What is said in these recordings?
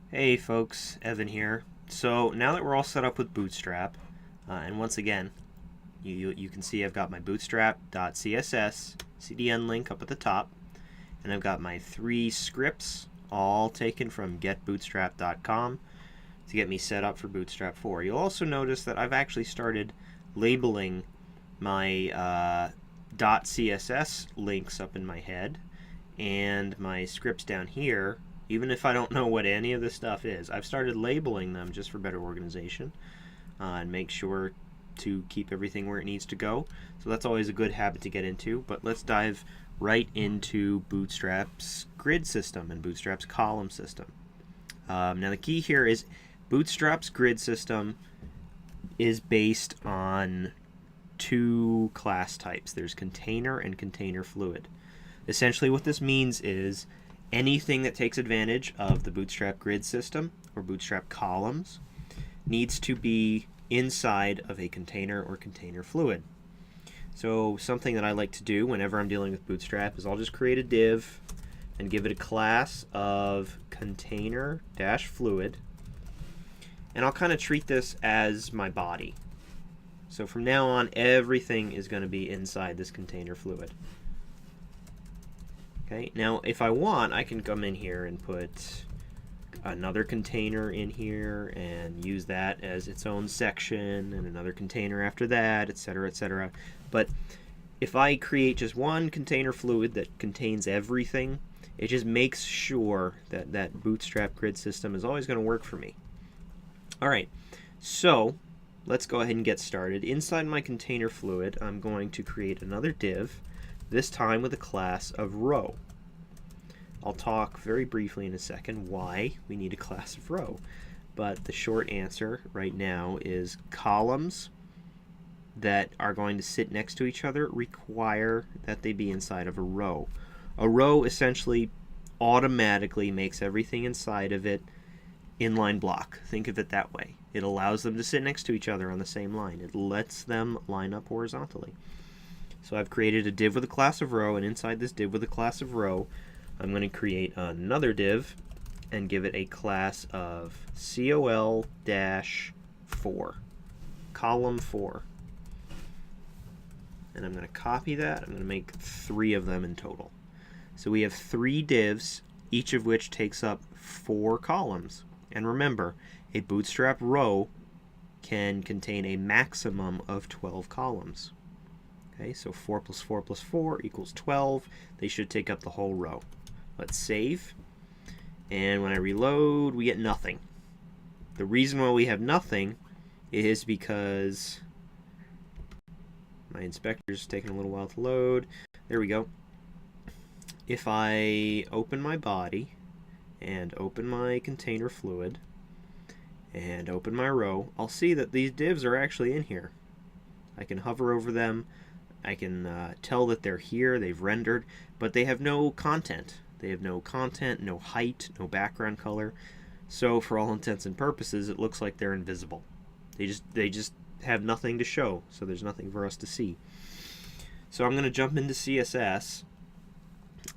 Hey folks, Evan here. So now that we're all set up with Bootstrap, and once again, you can see I've got my bootstrap.css CDN link up at the top, and I've got my 3 scripts all taken from getbootstrap.com to get me set up for Bootstrap 4. You'll also notice that I've actually started labeling my .css links up in my head and my scripts down here. Even if I don't know what any of this stuff is, I've started labeling them just for better organization and make sure to keep everything where it needs to go. So that's always a good habit to get into. But let's dive right into Bootstrap's grid system and Bootstrap's column system. Now the key here is Bootstrap's grid system is based on 2 class types. There's container and container fluid. Essentially what this means is anything that takes advantage of the Bootstrap grid system or Bootstrap columns needs to be inside of a container or container fluid. So something that I like to do whenever I'm dealing with Bootstrap is I'll just create a div and give it a class of container-fluid, and I'll kind of treat this as my body. So from now on, everything is going to be inside this container fluid. Okay, now if I want, I can come in here and put another container in here and use that as its own section, and another container after that, etc., etc. But if I create just one container fluid that contains everything, it just makes sure that that Bootstrap grid system is always going to work for me. All right, so let's go ahead and get started. Inside my container fluid, I'm going to create another div, this time with a class of row. I'll talk very briefly in a second why we need a class of row, but the short answer right now is columns that are going to sit next to each other require that they be inside of a row. A row essentially automatically makes everything inside of it inline block. Think of it that way. It allows them to sit next to each other on the same line. It lets them line up horizontally. So I've created a div with a class of row, and inside this div with a class of row, I'm going to create another div and give it a class of col-4, column 4. And I'm going to copy that. I'm going to make 3 of them in total. So we have 3 divs, each of which takes up 4 columns. And remember, a Bootstrap row can contain a maximum of 12 columns. Okay, so 4 plus 4 plus 4 equals 12. They should take up the whole row. Let's save. And when I reload, we get nothing. The reason why we have nothing is because my inspector's taking a little while to load. There we go. If I open my body and open my container fluid and open my row, I'll see that these divs are actually in here. I can hover over them. I can tell that they're here, they've rendered, but they have no content. They have no content, no height, no background color. So for all intents and purposes, it looks like they're invisible. They just have nothing to show, so there's nothing for us to see. So I'm going to jump into CSS,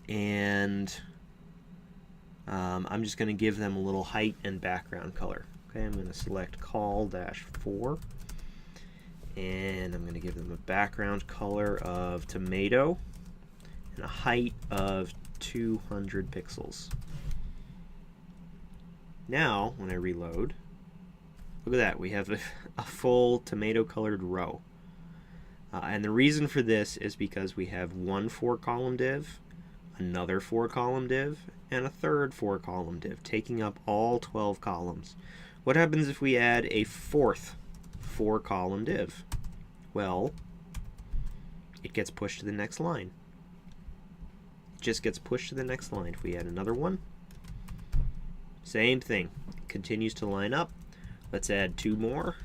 and I'm just going to give them a little height and background color. Okay, I'm going to select col-4. And I'm going to give them a background color of tomato and a height of 200 pixels. Now, when I reload, look at that. We have a full tomato colored row. And the reason for this is because we have one 4-column div, another 4-column div, and a third 4-column div, taking up all 12 columns. What happens if we add a 4th 4-column div? Well, it gets pushed to the next line. It just gets pushed to the next line. If we add another one, same thing. It continues to line up. Let's add 2 more.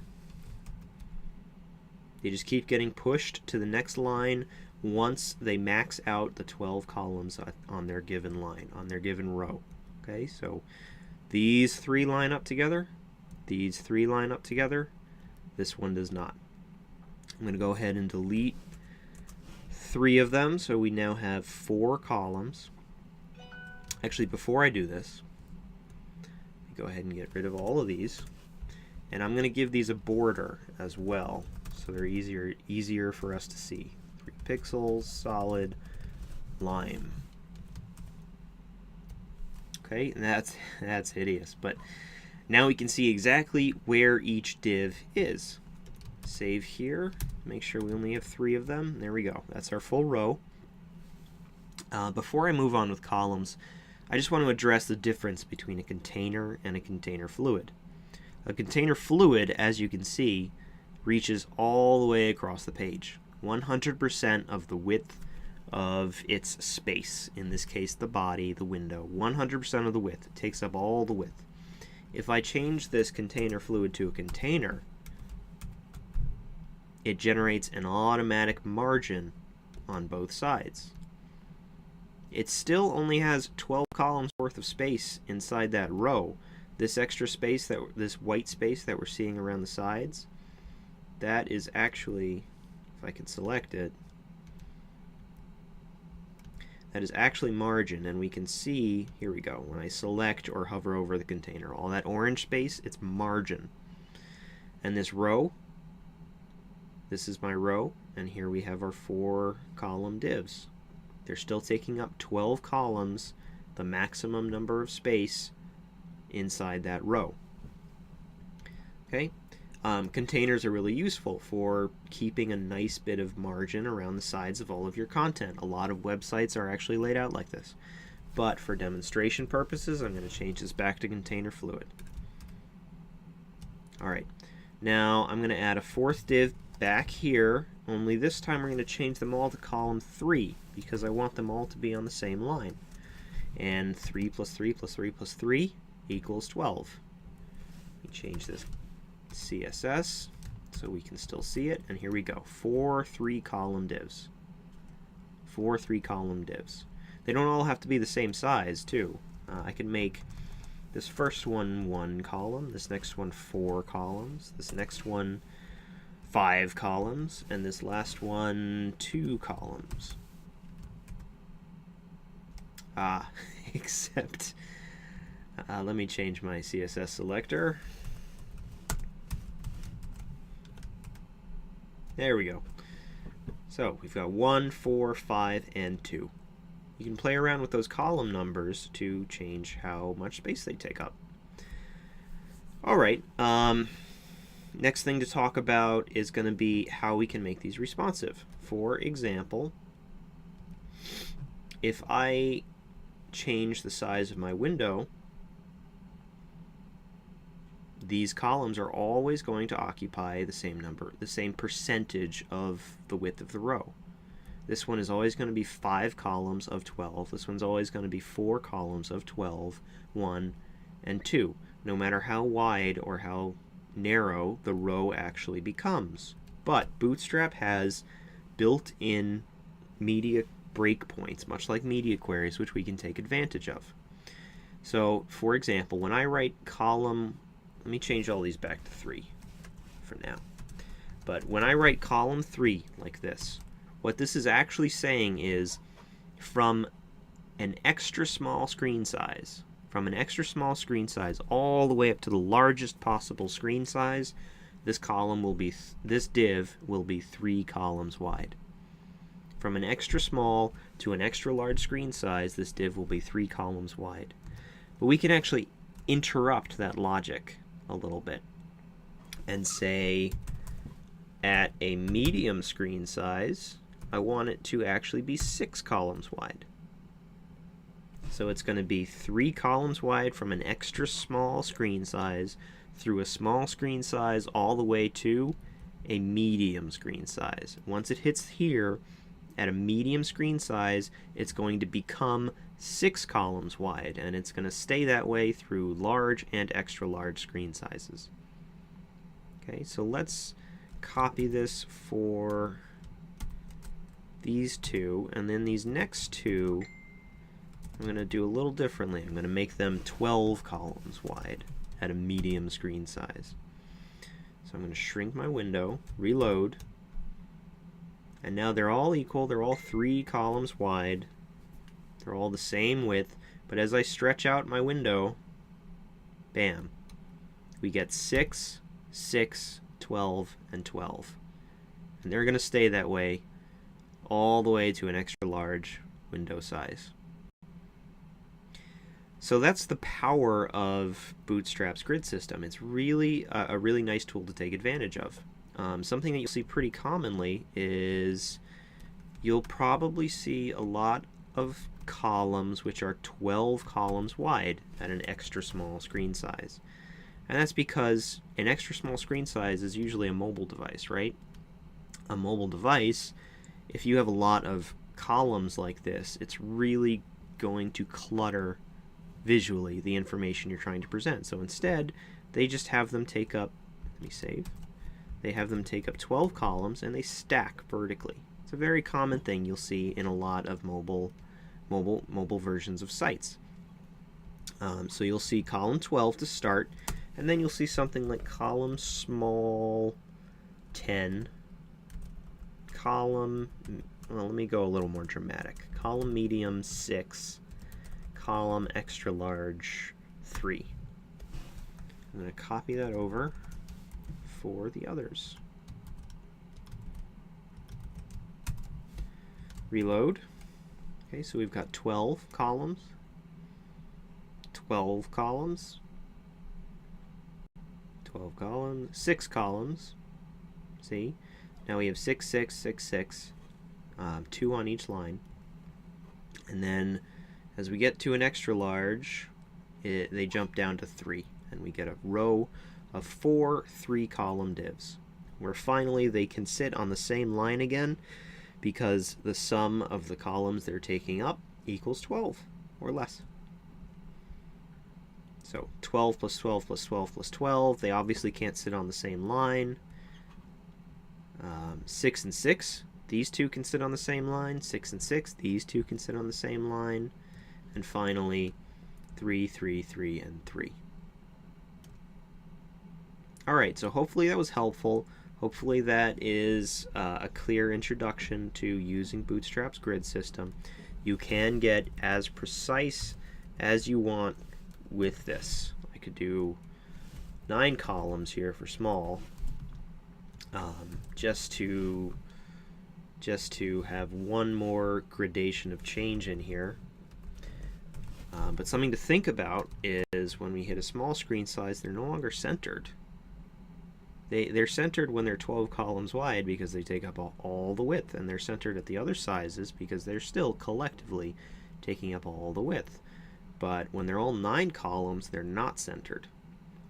They just keep getting pushed to the next line once they max out the 12 columns on their given line, on their given row. Okay, so these 3 line up together. These 3 line up together. This one does not. I'm going to go ahead and delete 3 of them, so we now have 4 columns. Actually, before I do this, Go ahead and get rid of all of these. And I'm going to give these a border as well, so they're easier for us to see. 3 pixels, solid, lime. Okay, and that's hideous, but now we can see exactly where each div is. Save here, make sure we only have 3 of them. There we go, that's our full row. Before I move on with columns, I just want to address the difference between a container and a container fluid. A container fluid, as you can see, reaches all the way across the page. 100% of the width of its space, in this case the body, the window, 100% of the width. It takes up all the width. If I change this container fluid to a container, it generates an automatic margin on both sides. It still only has 12 columns worth of space inside that row. This extra space, this white space that we're seeing around the sides, that is actually, if I can select it, that is actually margin, and we can see, here we go, when I select or hover over the container, all that orange space, it's margin. And this row, this is my row, and here we have our 4 column divs. They're still taking up 12 columns, the maximum number of space inside that row. Okay, containers are really useful for keeping a nice bit of margin around the sides of all of your content. A lot of websites are actually laid out like this. But for demonstration purposes, I'm going to change this back to container fluid. Alright, now I'm going to add a 4th div back here, only this time we're going to change them all to column 3 because I want them all to be on the same line. And 3 plus 3 plus 3 plus 3 equals 12. Let me change this CSS so we can still see it, and here we go. 4 3-column divs. 4 3-column divs. They don't all have to be the same size, too. I can make this first one 1 column, this next one 4 columns, this next one 5 columns, and this last one 2 columns. Except, let me change my CSS selector. There we go. So we've got 1, 4, 5, and 2. You can play around with those column numbers to change how much space they take up. Alright, next thing to talk about is going to be how we can make these responsive. For example, if I change the size of my window, these columns are always going to occupy the same number, the same percentage of the width of the row. This one is always going to be 5 columns of 12. This one's always going to be 4 columns of 12, 1, and 2, no matter how wide or how narrow the row actually becomes. But Bootstrap has built-in media breakpoints, much like media queries, which we can take advantage of. So, for example, when I write column, let me change all these back to 3 for now. But when I write column 3 like this, what this is actually saying is from an extra small screen size, all the way up to the largest possible screen size, this div will be 3 columns wide. From an extra small to an extra large screen size, this div will be 3 columns wide. But we can actually interrupt that logic a little bit and say at a medium screen size, I want it to actually be 6 columns wide. So it's going to be 3 columns wide from an extra small screen size through a small screen size all the way to a medium screen size. Once it hits here at a medium screen size, it's going to become 6 columns wide, and it's going to stay that way through large and extra large screen sizes. Okay, so let's copy this for these 2, and then these next 2 I'm going to do a little differently. I'm going to make them 12 columns wide at a medium screen size. So I'm going to shrink my window, reload, and now they're all equal. They're all 3 columns wide. They're all the same width, but as I stretch out my window, bam, we get 6, 6, 12, and 12. And they're going to stay that way all the way to an extra large window size. So that's the power of Bootstrap's grid system. It's really a really nice tool to take advantage of. Something that you'll see pretty commonly is you'll probably see a lot of columns which are 12 columns wide at an extra small screen size. And that's because an extra small screen size is usually a mobile device, right? A mobile device, if you have a lot of columns like this, it's really going to clutter visually the information you're trying to present. So instead, they just have them take up, let me save, they have them take up 12 columns and they stack vertically. It's a very common thing you'll see in a lot of mobile versions of sites. So you'll see column 12 to start, and then you'll see something like column small 10, column, well, let me go a little more dramatic, column medium 6, column extra large 3. I'm going to copy that over for the others. Reload. Okay, so we've got 12 columns, 12 columns, 12 columns, 6 columns. See? Now we have 6, 6, 6, 6, 2 on each line. And then as we get to an extra large, they jump down to 3, and we get a row of 4 3-column divs, where finally they can sit on the same line again because the sum of the columns they're taking up equals 12 or less. So 12 plus 12 plus 12 plus 12, they obviously can't sit on the same line. 6 and 6, these two can sit on the same line. 6 and 6, these two can sit on the same line. And finally, 3, 3, 3, and 3. Alright, so hopefully that was helpful. Hopefully that is a clear introduction to using Bootstrap's grid system. You can get as precise as you want with this. I could do 9 columns here for small, just to have one more gradation of change in here. But something to think about is when we hit a small screen size, they're no longer centered. They're centered when they're 12 columns wide because they take up all the width, and they're centered at the other sizes because they're still collectively taking up all the width. But when they're all 9 columns, they're not centered.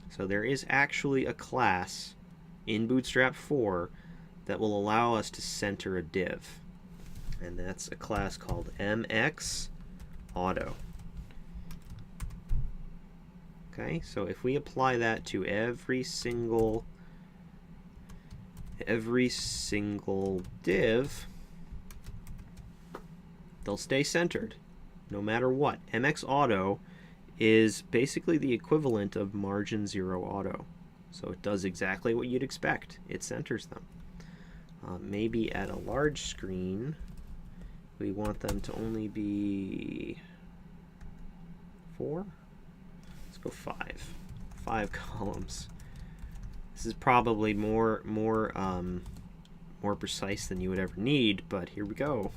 So there is actually a class in Bootstrap 4 that will allow us to center a div. And that's a class called MXAuto. Okay, so if we apply that to every single div, they'll stay centered no matter what. MXAuto is basically the equivalent of margin 0 auto. So it does exactly what you'd expect. It centers them. Maybe at a large screen, we want them to only be 4? Let's go 5. 5 columns. This is probably more precise than you would ever need, but here we go.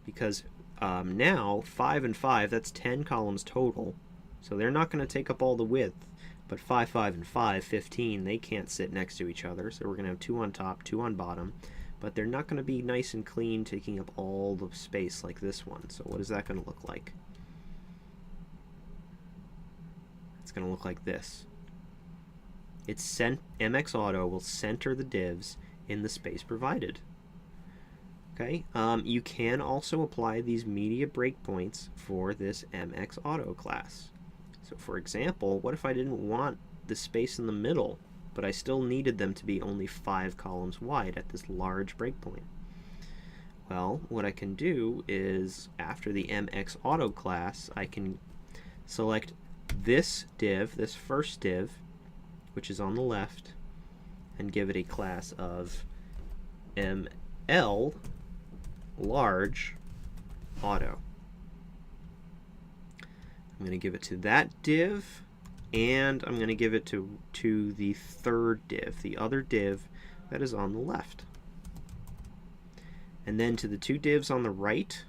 Because now 5 and 5, that's 10 columns total, so they're not going to take up all the width. But 5, 5, and 5, 15, they can't sit next to each other, so we're going to have 2 on top, 2 on bottom, but they're not going to be nice and clean, taking up all the space like this one. So what is that going to look like? It's going to look like this. MXAuto will center the divs in the space provided. Okay, you can also apply these media breakpoints for this MXAuto class. So for example, what if I didn't want the space in the middle, but I still needed them to be only 5 columns wide at this large breakpoint? Well, what I can do is, after the MXAuto class, I can select this div, this first div, which is on the left, and give it a class of ML large auto. I'm going to give it to that div, and I'm going to give it to the third div, the other div that is on the left. And then to the two divs on the right,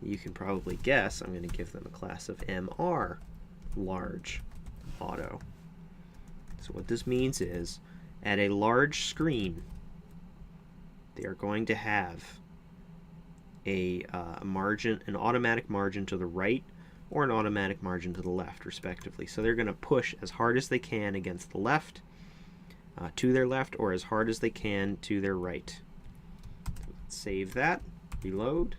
you can probably guess I'm going to give them a class of MR, large auto. So what this means is, at a large screen, they are going to have a margin, an automatic margin to the right or an automatic margin to the left, respectively. So they're going to push as hard as they can against the left, to their left, or as hard as they can to their right. Save that, reload.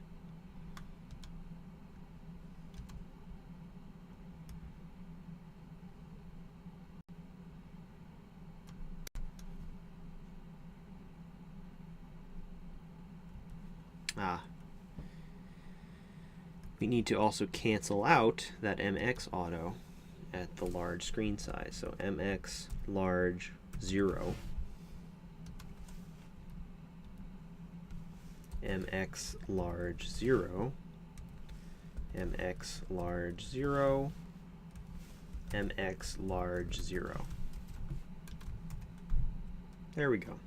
We need to also cancel out that MXAuto at the large screen size. So MX large 0, MX large 0, MX large 0, MX large 0. There we go.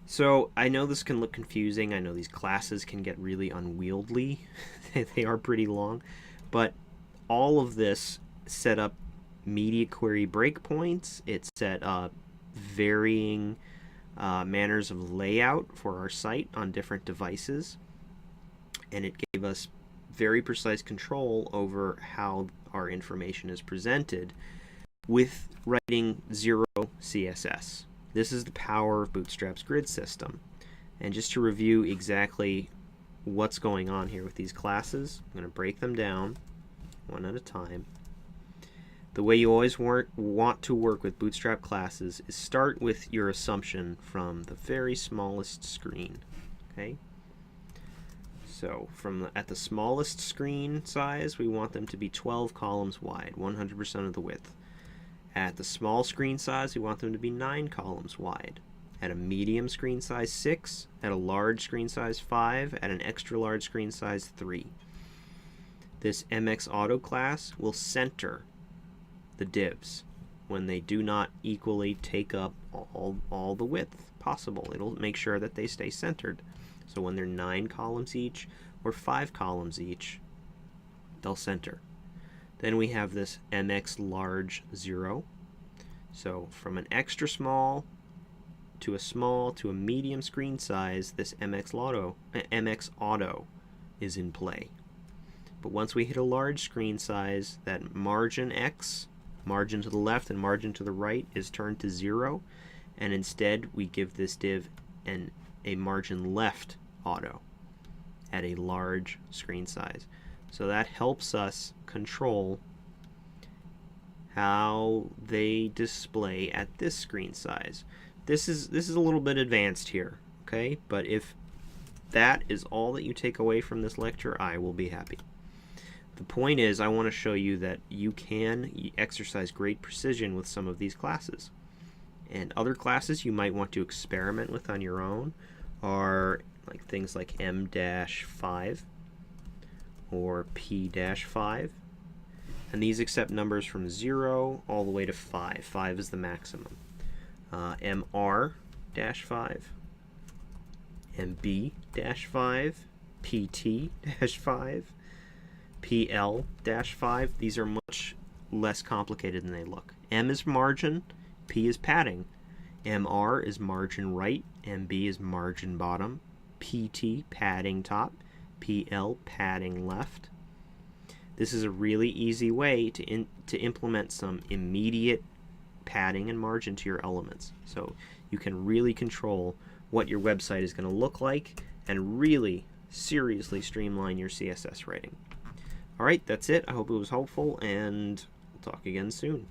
So I know this can look confusing. I know these classes can get really unwieldy. They are pretty long. But all of this set up media query breakpoints. It set up varying manners of layout for our site on different devices. And it gave us very precise control over how our information is presented with writing 0 CSS. This is the power of Bootstrap's grid system. And just to review exactly what's going on here with these classes, I'm going to break them down one at a time. The way you always want to work with Bootstrap classes is start with your assumption from the very smallest screen. Okay? So at the smallest screen size, we want them to be 12 columns wide, 100% of the width. At the small screen size, we want them to be 9 columns wide. At a medium screen size, 6. At a large screen size, 5. At an extra large screen size, 3. This MXAuto class will center the divs when they do not equally take up all the width possible. It'll make sure that they stay centered. So when they're 9 columns each or 5 columns each, they'll center. Then we have this MX large 0. So from an extra small to a medium screen size, this MXAuto is in play. But once we hit a large screen size, that margin X, margin to the left and margin to the right, is turned to 0, and instead we give this div a margin left auto at a large screen size. So that helps us control how they display at this screen size. This is a little bit advanced here, okay? But if that is all that you take away from this lecture, I will be happy. The point is, I want to show you that you can exercise great precision with some of these classes. And other classes you might want to experiment with on your own are like things like M-5 or P-5. And these accept numbers from 0 all the way to 5. 5 is the maximum. MR-5, MB-5, PT-5, PL-5. These are much less complicated than they look. M is margin, P is padding, MR is margin right, MB is margin bottom, PT padding top, PL padding left. This is a really easy way to implement some immediate padding and margin to your elements. So you can really control what your website is going to look like and really seriously streamline your CSS writing. Alright, that's it. I hope it was helpful, and we'll talk again soon.